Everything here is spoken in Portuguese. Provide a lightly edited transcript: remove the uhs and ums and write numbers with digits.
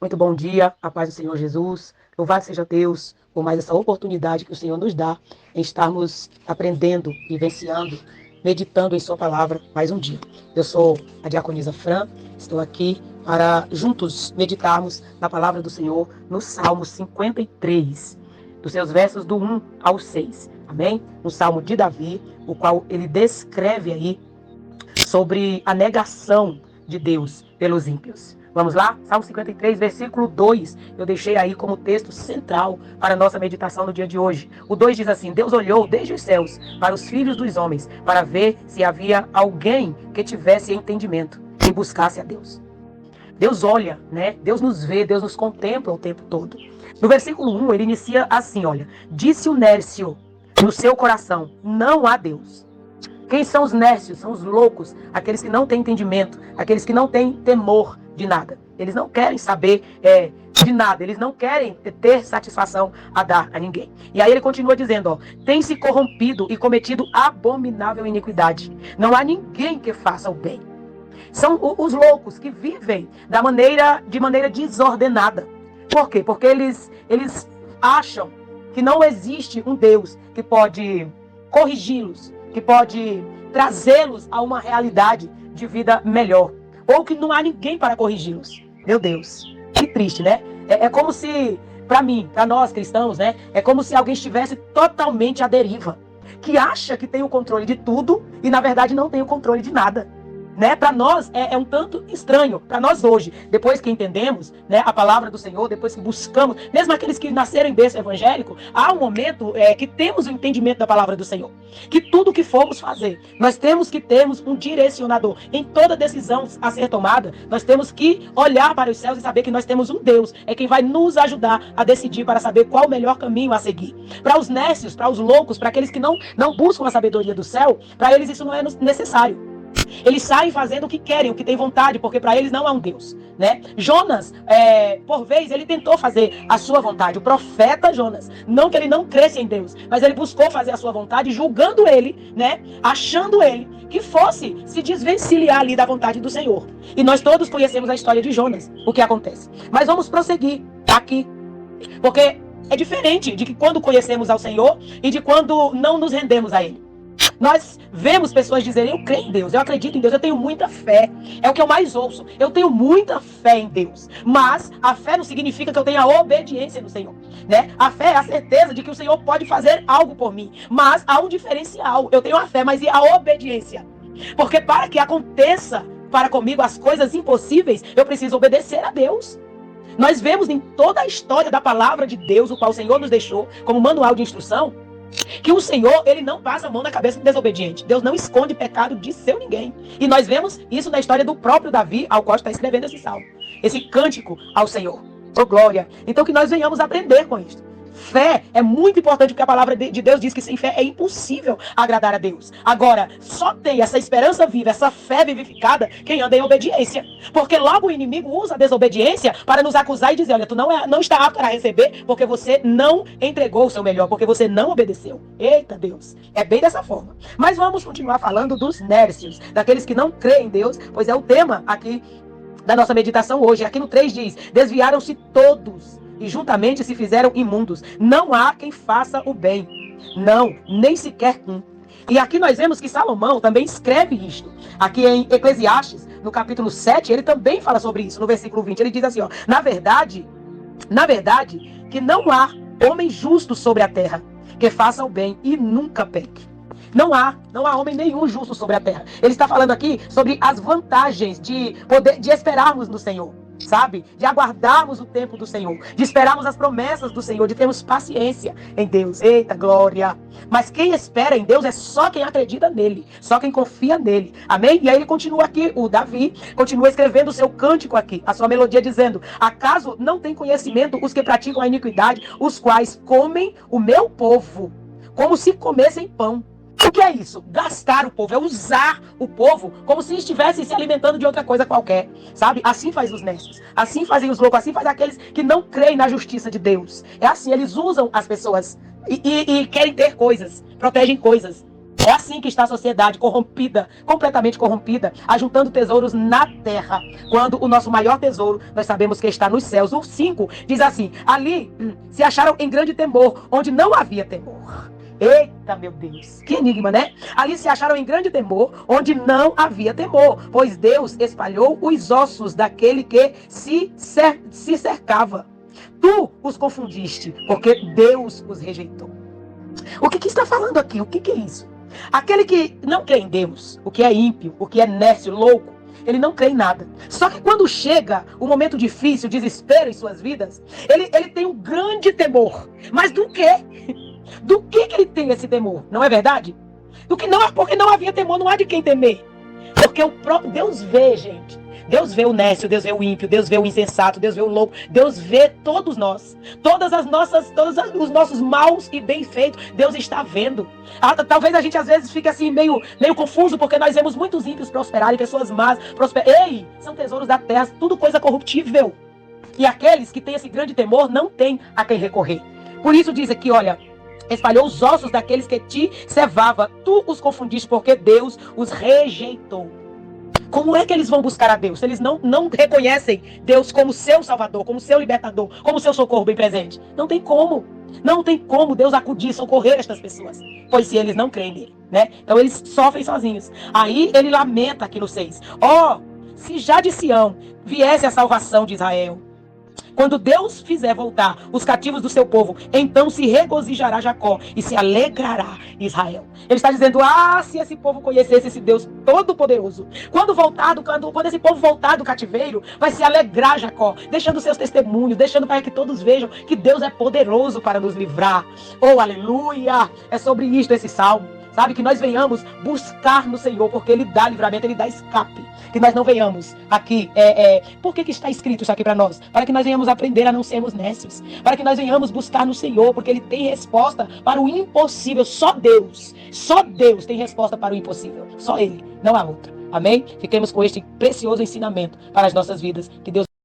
Muito bom dia, a paz do Senhor Jesus. Louvado seja Deus por mais essa oportunidade que o Senhor nos dá em estarmos aprendendo, vivenciando, meditando em Sua palavra mais um dia. Eu sou a diaconisa Fran, estou aqui para juntos meditarmos na palavra do Senhor no Salmo 53, dos seus versos do 1 ao 6. Amém? Um salmo de Davi, o qual ele descreve aí sobre a negação de Deus pelos ímpios. Vamos lá? Salmo 53, versículo 2. Eu deixei aí como texto central para a nossa meditação no dia de hoje. O 2 diz assim: Deus olhou desde os céus para os filhos dos homens, para ver se havia alguém que tivesse entendimento e buscasse a Deus. Deus olha, né? Deus nos vê, Deus nos contempla o tempo todo. No versículo 1, ele inicia assim, olha: Disse o nércio no seu coração, não há Deus. Quem são os nércios? São os loucos, aqueles que não têm entendimento, aqueles que não têm temor de nada. Eles não querem saber de nada, eles não querem ter satisfação a dar a ninguém. E aí ele continua dizendo, tem se corrompido e cometido abominável iniquidade. Não há ninguém que faça o bem. São os loucos que vivem de maneira desordenada. Por quê? Porque eles acham que não existe um Deus que pode corrigi-los, que pode trazê-los a uma realidade de vida melhor. Ou que não há ninguém para corrigi-los. Meu Deus, que triste, né? É como se, para mim, para nós cristãos, né? É como se alguém estivesse totalmente à deriva. Que acha que tem o controle de tudo e, na verdade, não tem o controle de nada. Né? Para nós é um tanto estranho, para nós hoje, depois que entendemos, né, a palavra do Senhor, depois que buscamos, mesmo aqueles que nasceram em berço evangélico, há um momento que temos o entendimento da palavra do Senhor, que tudo que formos fazer, nós temos que termos um direcionador, em toda decisão a ser tomada, nós temos que olhar para os céus e saber que nós temos um Deus, é quem vai nos ajudar a decidir para saber qual o melhor caminho a seguir. Para os nércios, para os loucos, para aqueles que não buscam a sabedoria do céu, para eles isso não é necessário. Eles saem fazendo o que querem, o que têm vontade, porque para eles não há um Deus, né? Jonas, por vez, ele tentou fazer a sua vontade. O profeta Jonas, não que ele não cresce em Deus, mas ele buscou fazer a sua vontade, julgando ele, né? Achando ele que fosse se desvencilhar ali da vontade do Senhor. E nós todos conhecemos a história de Jonas, o que acontece. Mas vamos prosseguir aqui, porque é diferente de que quando conhecemos ao Senhor e de quando não nos rendemos a Ele. Nós vemos pessoas dizerem, eu creio em Deus, eu acredito em Deus, eu tenho muita fé. É o que eu mais ouço. Eu tenho muita fé em Deus. Mas a fé não significa que eu tenha obediência no Senhor, né? A fé é a certeza de que o Senhor pode fazer algo por mim. Mas há um diferencial. Eu tenho a fé, mas e a obediência? Porque para que aconteça para comigo as coisas impossíveis, eu preciso obedecer a Deus. Nós vemos em toda a história da palavra de Deus, o qual o Senhor nos deixou como manual de instrução, que o Senhor, ele não passa a mão na cabeça do desobediente. Deus não esconde pecado de seu ninguém. E nós vemos isso na história do próprio Davi, ao qual está escrevendo esse salmo. Esse cântico ao Senhor. Oh, glória. Então que nós venhamos aprender com isso. Fé é muito importante, porque a palavra de Deus diz que sem fé é impossível agradar a Deus. Agora, só tem essa esperança viva, essa fé vivificada, quem anda em obediência. Porque logo o inimigo usa a desobediência para nos acusar e dizer, olha, tu não está apto para receber, porque você não entregou o seu melhor, porque você não obedeceu. Eita Deus, é bem dessa forma. Mas vamos continuar falando dos nércios, daqueles que não creem em Deus, pois é o tema aqui da nossa meditação hoje. Aqui no 3 diz, desviaram-se todos e juntamente se fizeram imundos. Não há quem faça o bem. Não, nem sequer um. E aqui nós vemos que Salomão também escreve isto. Aqui em Eclesiastes, no capítulo 7, ele também fala sobre isso, no versículo 20. Ele diz assim, ó, na verdade, que não há homem justo sobre a terra, que faça o bem e nunca peque. Não há homem nenhum justo sobre a terra. Ele está falando aqui sobre as vantagens de esperarmos no Senhor. Sabe? De aguardarmos o tempo do Senhor, de esperarmos as promessas do Senhor, de termos paciência em Deus. Eita, glória! Mas quem espera em Deus é só quem acredita nele, só quem confia nele. Amém? E aí ele continua aqui, o Davi continua escrevendo o seu cântico aqui, a sua melodia dizendo, acaso não tem conhecimento os que praticam a iniquidade, os quais comem o meu povo, como se comessem pão. O que é isso? Gastar o povo, é usar o povo como se estivessem se alimentando de outra coisa qualquer, sabe? Assim faz os necios, assim fazem os loucos, assim faz aqueles que não creem na justiça de Deus. É assim, eles usam as pessoas e querem ter coisas, protegem coisas. É assim que está a sociedade corrompida, completamente corrompida, ajuntando tesouros na terra, quando o nosso maior tesouro, nós sabemos que está nos céus. O 5 diz assim: ali se acharam em grande temor, onde não havia temor. Eita, meu Deus, que enigma, né? Ali se acharam em grande temor, onde não havia temor, pois Deus espalhou os ossos daquele que se cercava. Tu os confundiste, porque Deus os rejeitou. O que está falando aqui? O que é isso? Aquele que não crê em Deus, o que é ímpio, o que é nécio, louco, ele não crê em nada. Só que quando chega o momento difícil, o desespero em suas vidas, ele tem um grande temor. Mas do quê? Do que ele tem esse temor? Não é verdade? Do que não, porque não havia temor, não há de quem temer. Porque o próprio Deus vê, gente. Deus vê o nécio, Deus vê o ímpio, Deus vê o insensato, Deus vê o louco. Deus vê todos nós. Todos os nossos maus e bem feitos, Deus está vendo. Talvez a gente às vezes fique assim meio confuso, porque nós vemos muitos ímpios prosperarem, pessoas más prosperarem. Ei, são tesouros da terra, tudo coisa corruptível. E aqueles que têm esse grande temor não têm a quem recorrer. Por isso diz aqui, olha, espalhou os ossos daqueles que te cevava. Tu os confundiste porque Deus os rejeitou. Como é que eles vão buscar a Deus se eles não reconhecem Deus como seu salvador, como seu libertador, como seu socorro bem presente? Não tem como. Não tem como Deus acudir, socorrer estas pessoas. Pois se eles não creem nele, né? Então eles sofrem sozinhos. Aí ele lamenta aqui no 6. Se já de Sião viesse a salvação de Israel, quando Deus fizer voltar os cativos do seu povo, então se regozijará Jacó e se alegrará Israel. Ele está dizendo, se esse povo conhecesse esse Deus todo-poderoso, quando esse povo voltar do cativeiro, vai se alegrar Jacó, deixando seus testemunhos, deixando para que todos vejam que Deus é poderoso para nos livrar. Oh, aleluia! É sobre isto esse salmo. Sabe, que nós venhamos buscar no Senhor, porque Ele dá livramento, Ele dá escape. Que nós não venhamos aqui, por que está escrito isso aqui para nós? Para que nós venhamos aprender a não sermos nécios. Para que nós venhamos buscar no Senhor, porque Ele tem resposta para o impossível. Só Deus tem resposta para o impossível. Só Ele, não há outro. Amém? Fiquemos com este precioso ensinamento para as nossas vidas. Que Deus